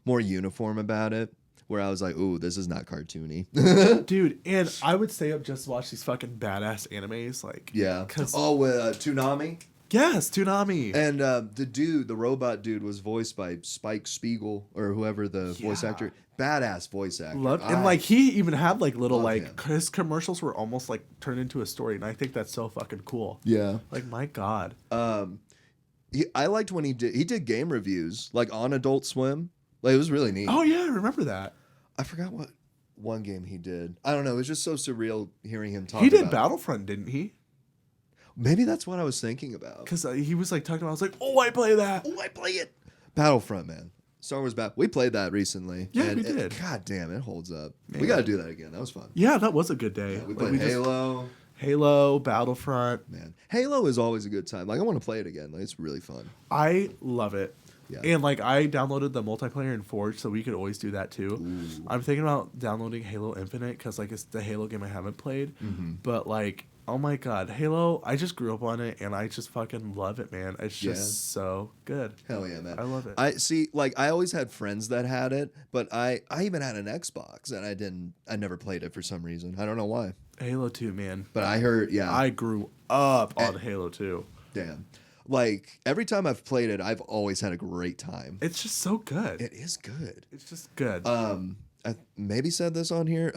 More uniform about it. Where I was like, "Ooh, this is not cartoony." Dude, and I would stay up just to watch these fucking badass animes, like Yeah. 'cause- Oh, Toonami. yes, Toonami. And the robot dude, was voiced by Spike Spiegel or whoever the voice Yeah. actor. Badass voice actor. And like he even had like little love like him. his commercials were almost like turned into a story, and I think that's so fucking cool. Yeah. Like my god. I liked when he did game reviews like on Adult Swim. Like it was really neat. Oh yeah, I remember that. I forgot what one game he did. I don't know. It was just so surreal hearing him talk. He did about Battlefront, didn't he? Maybe that's what I was thinking about. Because he was like talking about. I was like, oh, I play that. Oh, I play it. Battlefront, man. Star Wars Battle. We played that recently. Yeah, and we did. God damn, it holds up. Man. We got to do that again. That was fun. Yeah, that was a good day. Yeah, we Like, played Halo. Halo, Battlefront. Man, Halo is always a good time. Like, I want to play it again. Like, it's really fun. I love it. Yeah. And like I downloaded the multiplayer in Forge, so we could always do that too. Ooh. I'm thinking about downloading Halo Infinite because like it's the Halo game I haven't played. But like, oh my god, Halo! I just grew up on it, and I just fucking love it, man. It's just so good. Hell yeah, man. I love it. I see. Like, I always had friends that had it, but I even had an Xbox, and I never played it for some reason. I don't know why. Halo 2, man. But I heard, yeah. I grew up on Halo 2. Damn. Like, every time I've played it, I've always had a great time. It's just so good. It is good. It's just good. I maybe said this on here.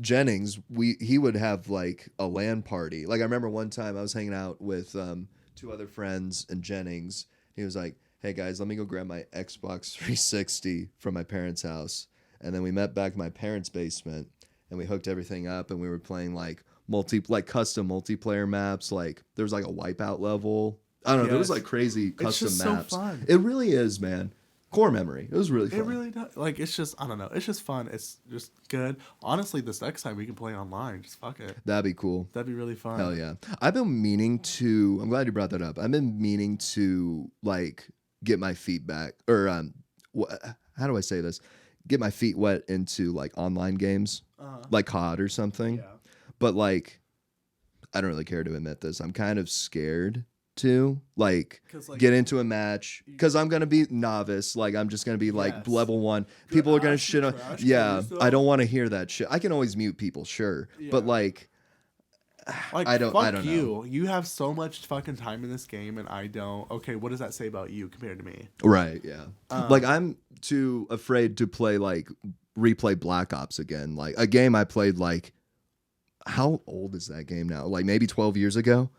Jennings, he would have like a LAN party. Like, I remember one time I was hanging out with 2 other friends and Jennings. He was like, "Hey guys, let me go grab my Xbox 360 from my parents' house." And then we met back in my parents' basement and we hooked everything up and we were playing like custom multiplayer maps. Like, there was like a wipeout level. I don't know. There was like crazy custom just maps. so fun. It really is, man. Core memory. It was really fun. It really does. Like, it's just, I don't know. It's just fun. It's just good. Honestly, this next time we can play online. Just fuck it. That'd be cool. That'd be really fun. Hell yeah. I've been meaning to, I'm glad you brought that up. I've been meaning to like get my feet back or how do I say this? Get my feet wet into like online games, like COD or something. Yeah. But like, I don't really care to admit this. I'm kind of scared to like get into a match because I'm gonna be novice. Like, I'm just gonna be like level 1. People are gonna shit on. Yeah, I don't want to hear that shit. I can always mute people, sure, but like I don't know. You have so much fucking time in this game, and I don't. Okay, what does that say about you compared to me? Right? Yeah. Like, I'm too afraid to replay Black Ops again. Like, a game I played like, how old is that game now? Like, maybe 12 years ago.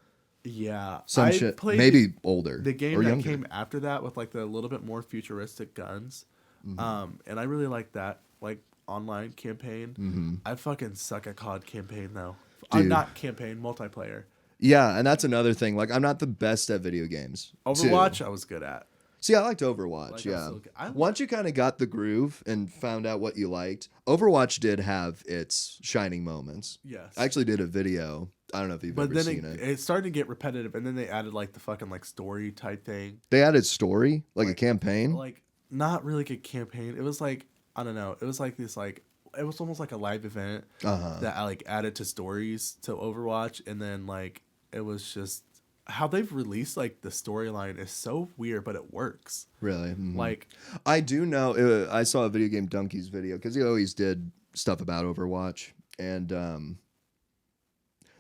Yeah, some shit, maybe older. The game or that younger. came after that with like the little bit more futuristic guns, and I really like that like online campaign. I fucking suck at COD campaign though. I'm not campaign multiplayer. Yeah, and that's another thing. Like, I'm not the best at video games. Overwatch, too. I was good at. See, I liked Overwatch. Once you kind of got the groove and found out what you liked, Overwatch did have its shining moments. Yes, I actually did a video. I don't know if you've ever seen it. It started to get repetitive, and then they added like the fucking like story type thing. They added story, like a campaign. Like, not really like a campaign. It was like, I don't know. It was like this like, it was almost like a live event that I like added to stories to Overwatch, and then like it was just how they've released like the storyline is so weird, but it works. Really? Like, I do know. I saw a Video Game Donkeys video because he always did stuff about Overwatch, and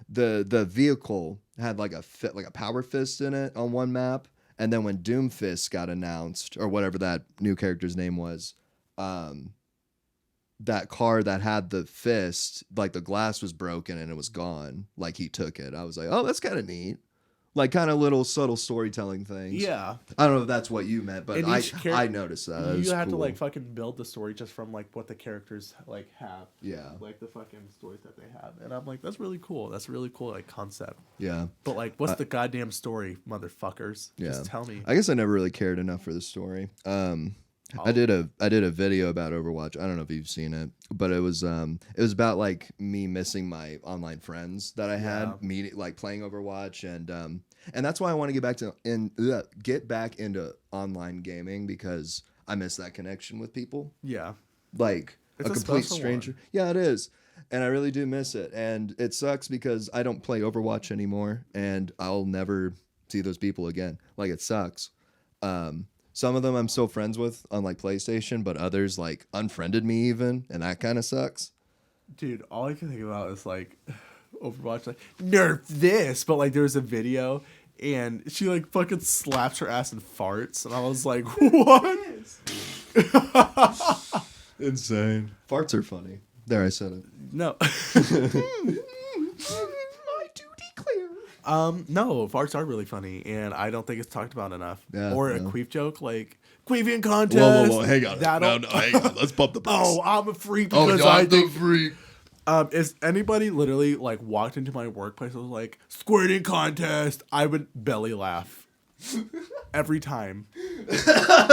the vehicle had like a power fist in it on one map, and then when Doomfist got announced or whatever that new character's name was, that car that had the fist, like the glass was broken and it was gone. Like, he took it. I was like, oh, that's kind of neat. Like, kind of little subtle storytelling things. Yeah. I don't know if that's what you meant, but I noticed that. You had to like fucking build the story just from like what the characters like have. Yeah. Like the fucking stories that they have. And I'm like, that's really cool. That's a really cool like concept. Yeah. But like, what's the goddamn story, motherfuckers? Yeah. Just tell me. I guess I never really cared enough for the story. I did a video about Overwatch. I don't know if you've seen it, but it was about like me missing my online friends that I had like playing Overwatch, and that's why I want to get back into online gaming, because I miss that connection with people. Yeah. Like, it's a complete stranger. Yeah, it is. And I really do miss it. And it sucks because I don't play Overwatch anymore, and I'll never see those people again. Like, it sucks. Some of them I'm still friends with on like PlayStation, but others like unfriended me even, and that kind of sucks. Dude, all I can think about is like Overwatch, like, nerf this, but like there was a video and she like fucking slaps her ass and farts, and I was like, what? Insane. Farts are funny. There, I said it. No. No, farts are really funny, and I don't think it's talked about enough. Yeah, or a queef joke, like queefing contest. Whoa, hang on. No, hang on. Let's bump the brakes. Oh, I'm a freak because I'm the freak. Is anybody literally like walked into my workplace and was like, squirting contest? I would belly laugh every time.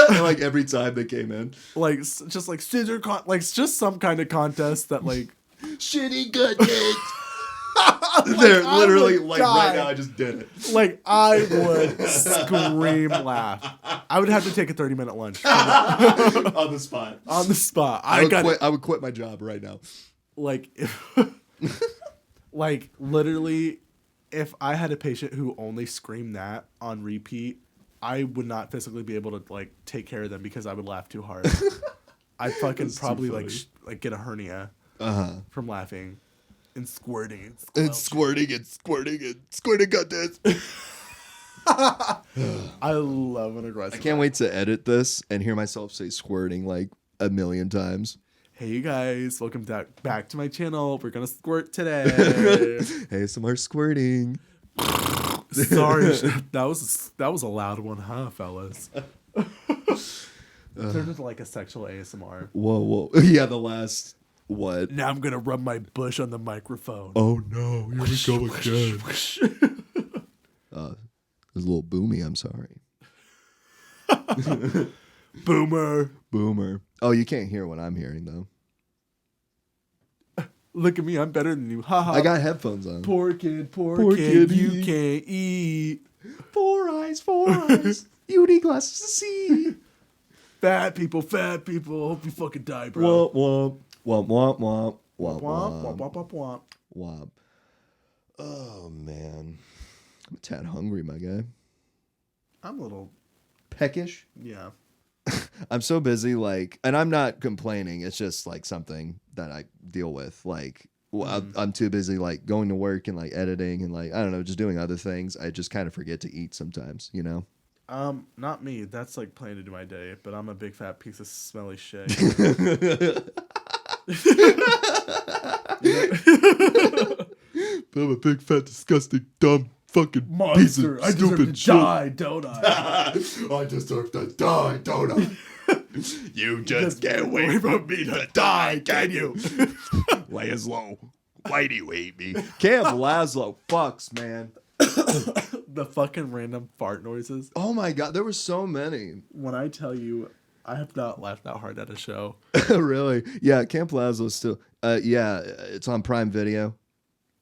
Like every time they came in. Like just like scissor like just some kind of contest that like Shitty goodness. They're I literally would like die. right now I just did it. like I would scream laugh. I would have to take a 30-minute lunch On the spot. on the spot. I would quit my job right now. Like like literally if I had a patient who only screamed that on repeat, I would not physically be able to like take care of them because I would laugh too hard. I'd fucking That's too probably funny. like get a hernia from laughing and squirting. It's squirting goodness. I love an aggressive. I can't wait to edit this and hear myself say squirting like a million times. Hey you guys, welcome back to my channel. We're gonna squirt today. ASMR squirting. Sorry, that was a loud one, huh, fellas? Turned into like a sexual ASMR. Whoa. Yeah, the last what? Now I'm gonna rub my bush on the microphone. Oh no, here we go again. It was a little boomy, I'm sorry. Boomer. Oh, you can't hear what I'm hearing though. Look at me, I'm better than you. Haha. I got headphones on. Poor kid, Poor kid, you he- can't eat. 4 eyes. You need glasses to see. Fat people. Hope you fucking die, bro. Womp womp. Womp, womp, womp, womp. Womp. Oh man, I'm a tad hungry, my guy. I'm a little, Peckish. yeah. I'm so busy, like, and I'm not complaining. It's just like something that I deal with. Like, I'm too busy, like, going to work and like editing and like I don't know, just doing other things. I just kind of forget to eat sometimes, you know. Not me. That's like playing into my day, but I'm a big fat piece of smelly shit. I'm a big fat disgusting dumb fucking Monster. piece I of deserve stupid to shit. die, don't I? I deserve to die, don't I? You just can't wait for me to die, can you? Laszlo, why do you hate me? Camp Laszlo fucks, man. The fucking random fart noises. Oh my god, there were so many. When I tell you, I have not laughed that hard at a show. Really? Yeah, Camp Laszlo still. Yeah, it's on Prime Video.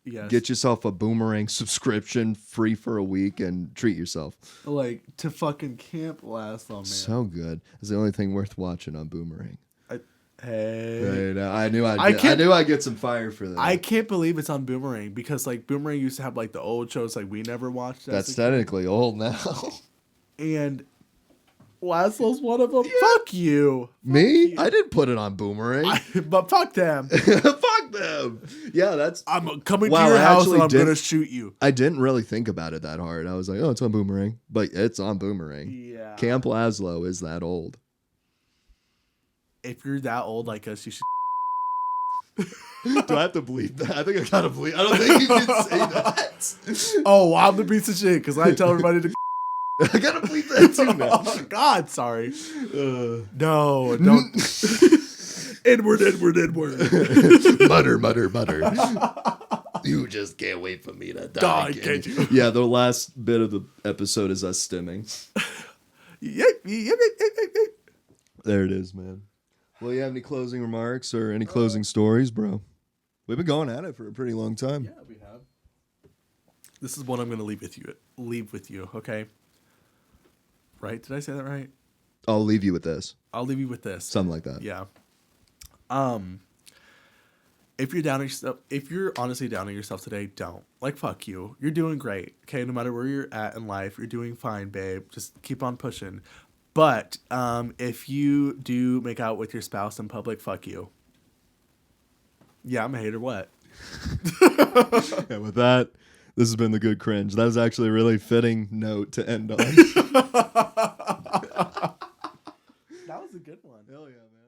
Yes. Get yourself a Boomerang subscription, free for a week, and treat yourself. Like to fucking Camp Laszlo, man. So good. It's the only thing worth watching on Boomerang. Hey. Hey, I knew I'd get some fire for that. I can't believe it's on Boomerang because like Boomerang used to have like the old shows like we never watched. That's technically old now. And Laszlo's one of them. Fuck you. Me? I didn't put it on Boomerang. But fuck them. Fuck them. Yeah, that's. I'm coming Wow, to your I house actually and I'm did- gonna shoot you. I didn't really think about it that hard. I was like, oh, it's on Boomerang. But it's on Boomerang. Yeah. Camp Laszlo is that old. If you're that old like us, you should. Do I have to bleep that? I think I gotta bleep. I don't think you can say that. Oh, I'm the piece of shit because I tell everybody to. I gotta bleep that too now. Oh, God, sorry. Uh, No, don't. Edward. mutter. You just can't wait for me to die, Die, can't you? Yeah, the last bit of the episode is us stimming. There it is, man. Well, you have any closing remarks or any closing stories, bro? We've been going at it for a pretty long time. Yeah, we have. This is what I'm gonna leave with you. Okay. Right? Did I say that right? I'll leave you with this. I'll leave you with this. Something like that. Yeah. If you're down on yourself, if you're honestly down on yourself today, don't. Like, fuck you. You're doing great. Okay, no matter where you're at in life, you're doing fine, babe. Just keep on pushing. But if you do make out with your spouse in public, fuck you. Yeah, I'm a hater. What? And with that, this has been the Good Cringe. That was actually a really fitting note to end on. That was a good one. Hell yeah, man.